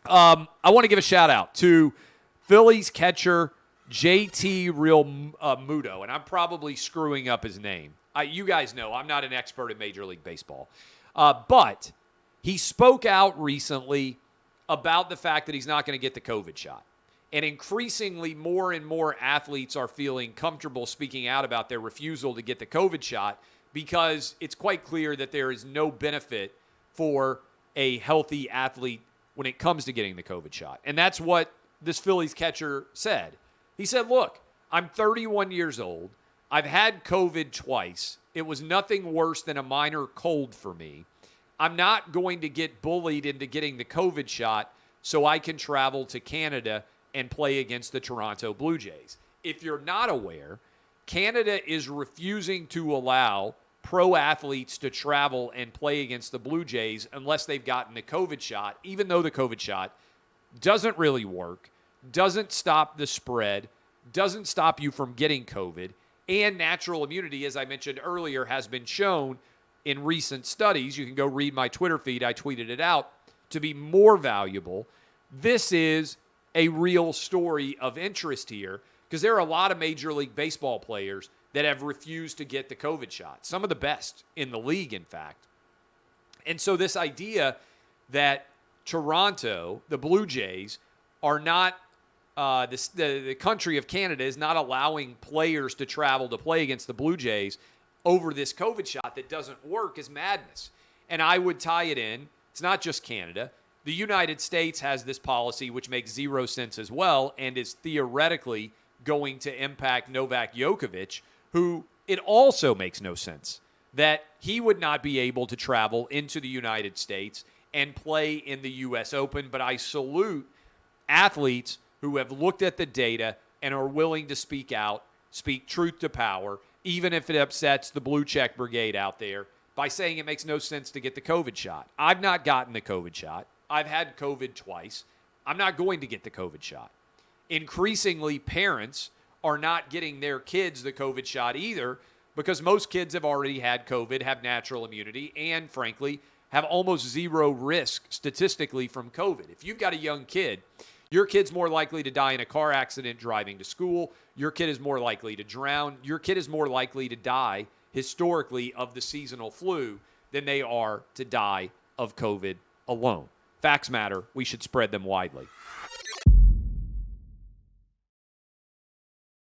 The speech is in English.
I want to give a shout-out to Phillies catcher JT Realmuto, and I'm probably screwing up his name. You guys know I'm not an expert in Major League Baseball. But he spoke out recently about the fact that he's not going to get the COVID shot. And increasingly, more and more athletes are feeling comfortable speaking out about their refusal to get the COVID shot because it's quite clear that there is no benefit for a healthy athlete when it comes to getting the COVID shot. And that's what this Phillies catcher said. He said, look, I'm 31 years old. I've had COVID twice. It was nothing worse than a minor cold for me. I'm not going to get bullied into getting the COVID shot so I can travel to Canada and play against the Toronto Blue Jays. If you're not aware, Canada is refusing to allow pro athletes to travel and play against the Blue Jays unless they've gotten the COVID shot, even though the COVID shot doesn't really work, doesn't stop the spread, doesn't stop you from getting COVID, and natural immunity, as I mentioned earlier, has been shown in recent studies. You can go read my Twitter feed. I tweeted it out to be more valuable. This is a real story of interest here because there are a lot of Major League Baseball players that have refused to get the COVID shot. Some of the best in the league, in fact. And so this idea that Toronto, the Blue Jays, are not the country of Canada is not allowing players to travel to play against the Blue Jays over this COVID shot that doesn't work is madness. And I would tie it in. It's not just Canada. The United States has this policy which makes zero sense as well and is theoretically going to impact Novak Djokovic, who it also makes no sense that he would not be able to travel into the United States and play in the U.S. Open. But I salute athletes who have looked at the data and are willing to speak out, speak truth to power, even if it upsets the blue check brigade out there, by saying it makes no sense to get the COVID shot. I've not gotten the COVID shot. I've had COVID twice. I'm not going to get the COVID shot. Increasingly, parents are not getting their kids the COVID shot either because most kids have already had COVID, have natural immunity, and frankly, have almost zero risk statistically from COVID. If you've got a young kid, your kid's more likely to die in a car accident driving to school. Your kid is more likely to drown. Your kid is more likely to die historically of the seasonal flu than they are to die of COVID alone. Facts matter. We should spread them widely.